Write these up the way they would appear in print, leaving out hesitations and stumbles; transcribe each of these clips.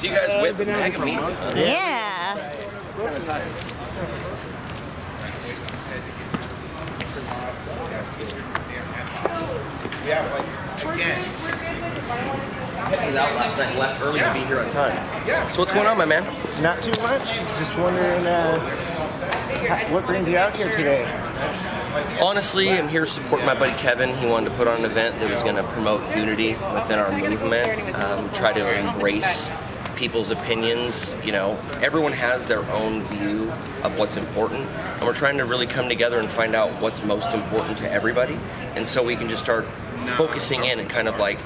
see you guys with magAMedia. Yeah. I was out last night and left early to be here on time. So what's going on, my man? Not too much. Just wondering what brings you out here today? Honestly, I'm here to support my buddy Kevin. He wanted to put on an event that was going to promote unity within our movement, try to embrace people's opinions. You know, everyone has their own view of what's important, and we're trying to really come together and find out what's most important to everybody, and so we can just start focusing in and kind of like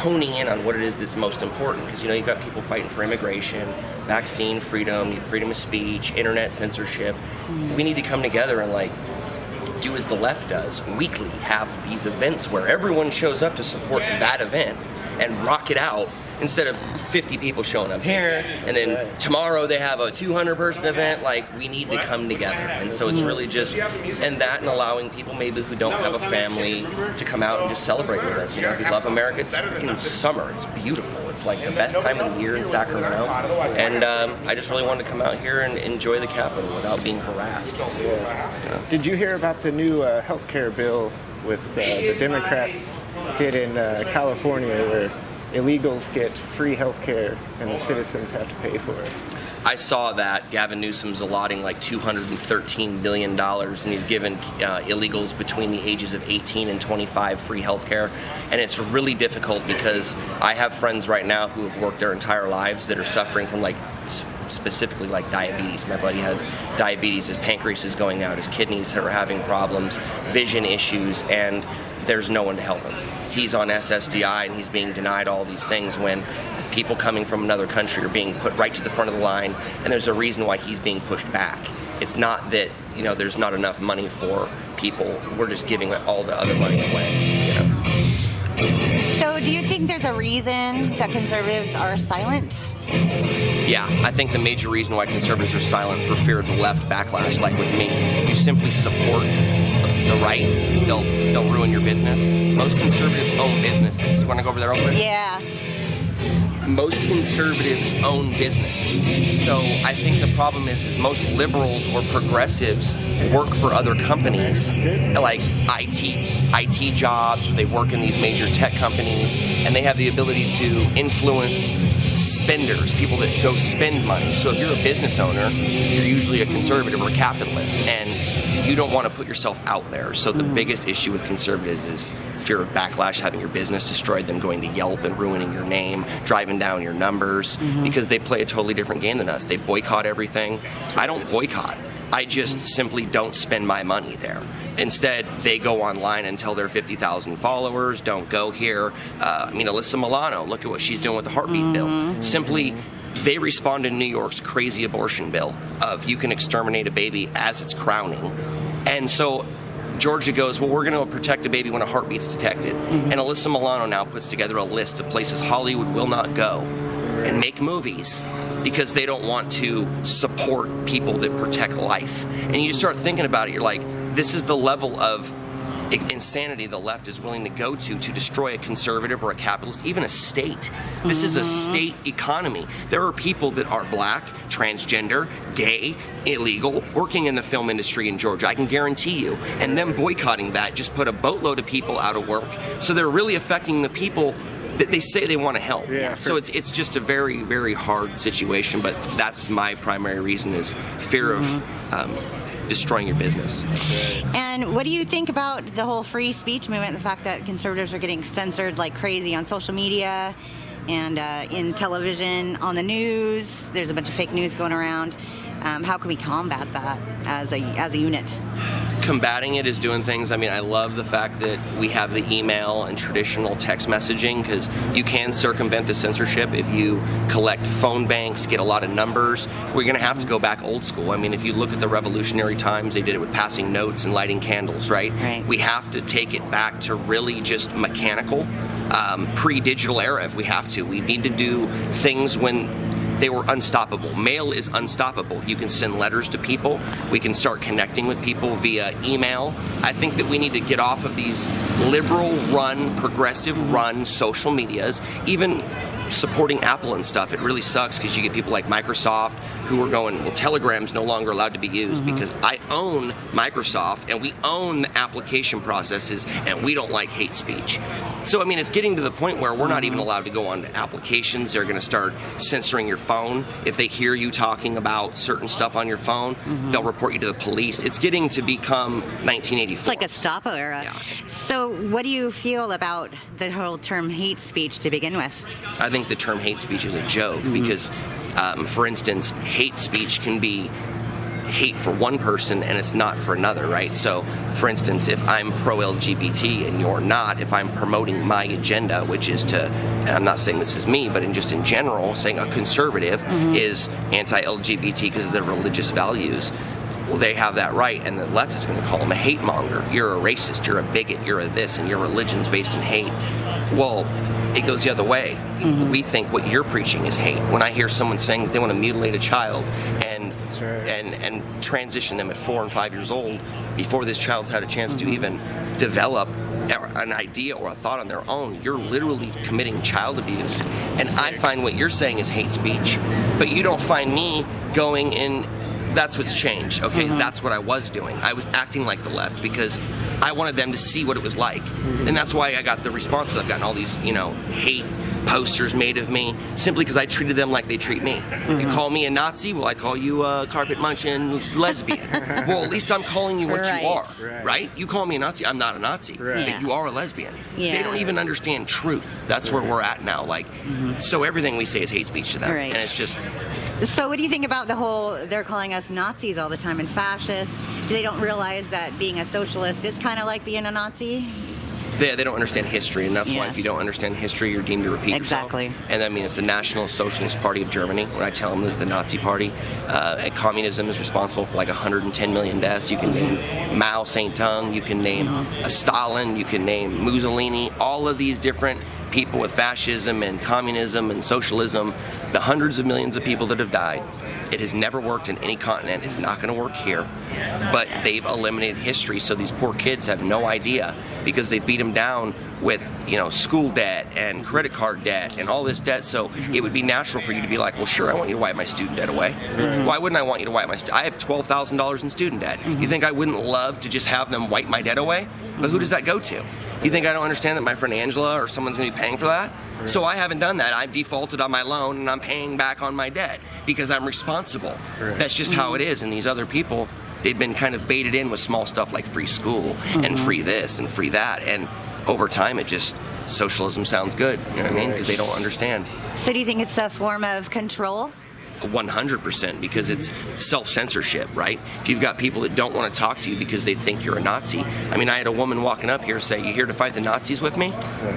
honing in on what it is that's most important. Because, you know, you've got people fighting for immigration, vaccine freedom, freedom of speech, internet censorship. We need to come together and like do as the left does, weekly have these events where everyone shows up to support that event and rock it out, instead of 50 people showing up here, and then tomorrow they have a 200-person event. Like, we need to come together. And so it's really just, and allowing people maybe who don't have a family to come out and just celebrate with us. You know, if you love America, it's freaking summer. It's beautiful. It's like the best time of the year in Sacramento. And I just really wanted to come out here and enjoy the Capitol without being harassed. Yeah. Did you hear about the new health care bill with the Democrats did in California, where illegals get free health care and the citizens have to pay for it? I saw that Gavin Newsom's allotting like $213 billion, and he's given illegals between the ages of 18 and 25 free health care. And it's really difficult because I have friends right now who have worked their entire lives that are suffering from like specifically like diabetes. My buddy has diabetes, his pancreas is going out, his kidneys are having problems, vision issues, and there's no one to help him. He's on SSDI and he's being denied all these things when people coming from another country are being put right to the front of the line, and there's a reason why he's being pushed back. It's not that, you know, there's not enough money for people. We're just giving all the other money away, you know. So do you think there's a reason that conservatives are silent? Yeah, I think the major reason why conservatives are silent for fear of the left backlash, like with me. You simply support the right, they'll ruin your business. Most conservatives own businesses. You want to go over there real quick? Yeah. Most conservatives own businesses. So I think the problem is most liberals or progressives work for other companies, like IT jobs, or they work in these major tech companies, and they have the ability to influence spenders, people that go spend money. So if you're a business owner, you're usually a conservative or a capitalist, and you don't want to put yourself out there. So the biggest issue with conservatives is fear of backlash, having your business destroyed, them going to Yelp and ruining your name, driving down your numbers, because they play a totally different game than us. They boycott everything. I don't boycott. I just simply don't spend my money there. Instead, they go online and tell their 50,000 followers, don't go here. Alyssa Milano, look at what she's doing with the heartbeat bill. Simply, they respond to New York's crazy abortion bill of you can exterminate a baby as it's crowning. And so Georgia goes, well, we're going to protect a baby when a heartbeat's detected. And Alyssa Milano now puts together a list of places Hollywood will not go and make movies because they don't want to support people that protect life. And you just start thinking about it, you're like, this is the level of insanity the left is willing to go to destroy a conservative or a capitalist, even a state. This is a state economy. There are people that are black, transgender, gay, illegal, working in the film industry in Georgia, I can guarantee you. And them boycotting that just put a boatload of people out of work. So they're really affecting the people that they say they want to help. Yeah, so it's just a very, very hard situation, but that's my primary reason is fear of destroying your business. And what do you think about the whole free speech movement, the fact that conservatives are getting censored like crazy on social media and in television, on the news? There's a bunch of fake news going around. How can we combat that as a unit? Combating it is doing things. I mean, I love the fact that we have the email and traditional text messaging, because you can circumvent the censorship if you collect phone banks, get a lot of numbers. We're going to have to go back old school. I mean, if you look at the revolutionary times, they did it with passing notes and lighting candles, right? We have to take it back to really just mechanical, pre-digital era if we have to. We need to do things when they were unstoppable. Mail is unstoppable. You can send letters to people. We can start connecting with people via email. I think that we need to get off of these liberal-run, progressive-run social medias. Even supporting Apple and stuff. It really sucks because you get people like Microsoft who are going, well, Telegram's no longer allowed to be used because I own Microsoft and we own the application processes and we don't like hate speech. So, I mean, it's getting to the point where we're not even allowed to go on to applications. They're going to start censoring your phone. If they hear you talking about certain stuff on your phone, they'll report you to the police. It's getting to become 1984. It's like a stop era. Yeah. So what do you feel about the whole term hate speech to begin with? I think the term hate speech is a joke because, for instance, hate speech can be hate for one person and it's not for another, right? So, for instance, if I'm pro-LGBT and you're not, if I'm promoting my agenda, which is to, and I'm not saying this is me, but just in general, saying a conservative is anti-LGBT because of their religious values, well, they have that right, and the left is going to call them a hate monger. You're a racist, you're a bigot, you're a this, and your religion's based in hate. Well, it goes the other way. We think what you're preaching is hate. When I hear someone saying that they want to mutilate a child and transition them at 4 and 5 years old before this child's had a chance to even develop an idea or a thought on their own, you're literally committing child abuse. And I find what you're saying is hate speech, but you don't find me going in. That's what's changed, okay? That's what I was doing. I was acting like the left because I wanted them to see what it was like. And that's why I got the responses. I've gotten all these, hate posters made of me simply because I treated them like they treat me. You call me a Nazi, well, I call you a carpet munching lesbian. Well, at least I'm calling you what you are, right? You call me a Nazi, I'm not a Nazi. But you are a lesbian. They don't even understand truth. That's where we're at now. Like, so everything we say is hate speech to them. And it's just... So what do you think about the whole, they're calling us Nazis all the time and fascists? They don't realize that being a socialist is kind of like being a Nazi? They don't understand history, and that's why if you don't understand history, you're deemed to repeat yourself. And I mean, it's the National Socialist Party of Germany. When I tell them that the Nazi Party, communism is responsible for like 110 million deaths. You can name Mao Zedong, you can name Stalin, you can name Mussolini, all of these different people with fascism and communism and socialism, the hundreds of millions of people that have died. It has never worked in any continent. It's not going to work here. But they've eliminated history, so these poor kids have no idea because they beat them down with, school debt and credit card debt and all this debt. So it would be natural for you to be like, well, sure, I want you to wipe my student debt away. Why wouldn't I want you to wipe my I have $12,000 in student debt. You think I wouldn't love to just have them wipe my debt away? But who does that go to? You think I don't understand that my friend Angela or someone's going to be paying for that? So I haven't done that. I've defaulted on my loan and I'm paying back on my debt because I'm responsible. That's just how it is. And these other people, they've been kind of baited in with small stuff like free school and free this and free that. And over time, socialism sounds good. You know what I mean? Because they don't understand. So do you think it's a form of control? 100%, because it's self-censorship, right? If you've got people that don't want to talk to you because they think you're a Nazi. I mean, I had a woman walking up here say, "You here to fight the Nazis with me?"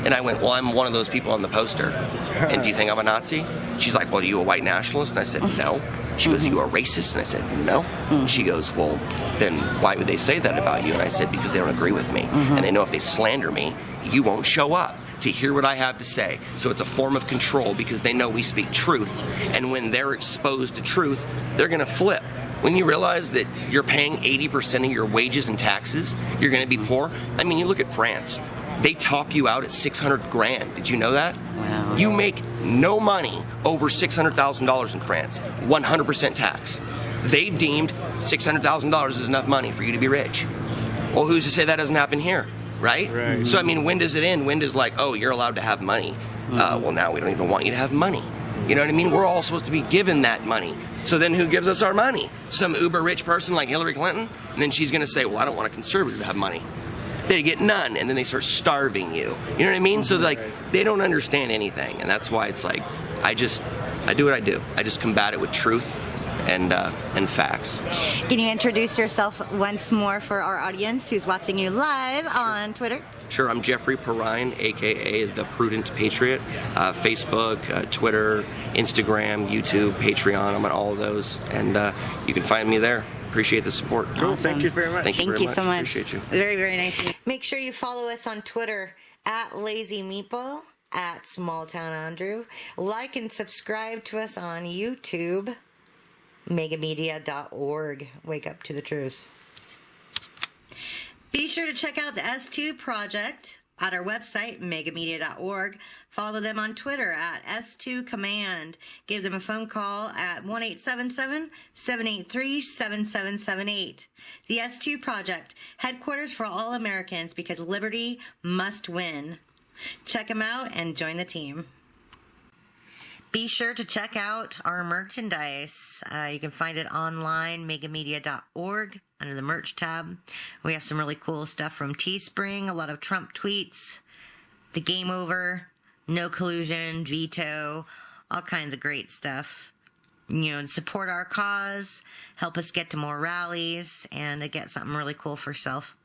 And I went, "Well, I'm one of those people on the poster. And do you think I'm a Nazi?" She's like, "Well, are you a white nationalist?" And I said, "No." She goes, "Are you a racist?" And I said, "No." She goes, "Well, then why would they say that about you?" And I said, "Because they don't agree with me. And they know if they slander me, you won't show up to hear what I have to say." So it's a form of control because they know we speak truth. And when they're exposed to truth, they're going to flip. When you realize that you're paying 80% of your wages and taxes, you're going to be poor. I mean, you look at France. They top you out at $600,000. Did you know that? Wow. You make no money over $600,000 in France. 100% tax. They've deemed $600,000 is enough money for you to be rich. Well, who's to say that doesn't happen here? Right? So, I mean, when does it end? When does oh, you're allowed to have money. Well, now we don't even want you to have money. You know what I mean? We're all supposed to be given that money. So then who gives us our money? Some uber rich person like Hillary Clinton? And then she's going to say, well, I don't want a conservative to have money. They get none, and then they start starving you. You know what I mean? So, they don't understand anything. And that's why it's I do what I do. I just combat it with truth and facts. Can you introduce yourself once more for our audience who's watching you live on Twitter? Sure, I'm Jeffrey Perrine, a.k.a. the Prudent Patriot. Facebook, Twitter, Instagram, YouTube, Patreon. I'm on all of those, and you can find me there. Appreciate the support. Cool. Awesome. Thank you very much. Thank you so much. Appreciate you. Very, very nice. Make sure you follow us on Twitter at Lazy Meeple, at Small Town Andrew. Like and subscribe to us on YouTube. magAMedia.org. Wake up to the truth. Be sure to check out the S2 project at our website, magAMedia.org. Follow them on Twitter at S2Command. Give them a phone call at 1-877-783-7778. The S2 Project, headquarters for all Americans, because liberty must win. Check them out and join the team. Be sure to check out our merchandise. You can find it online, magAMedia.org, under the merch tab. We have some really cool stuff from Teespring, a lot of Trump tweets, the game over, no collusion, veto, all kinds of great stuff. You know, support our cause, help us get to more rallies, and get something really cool for yourself.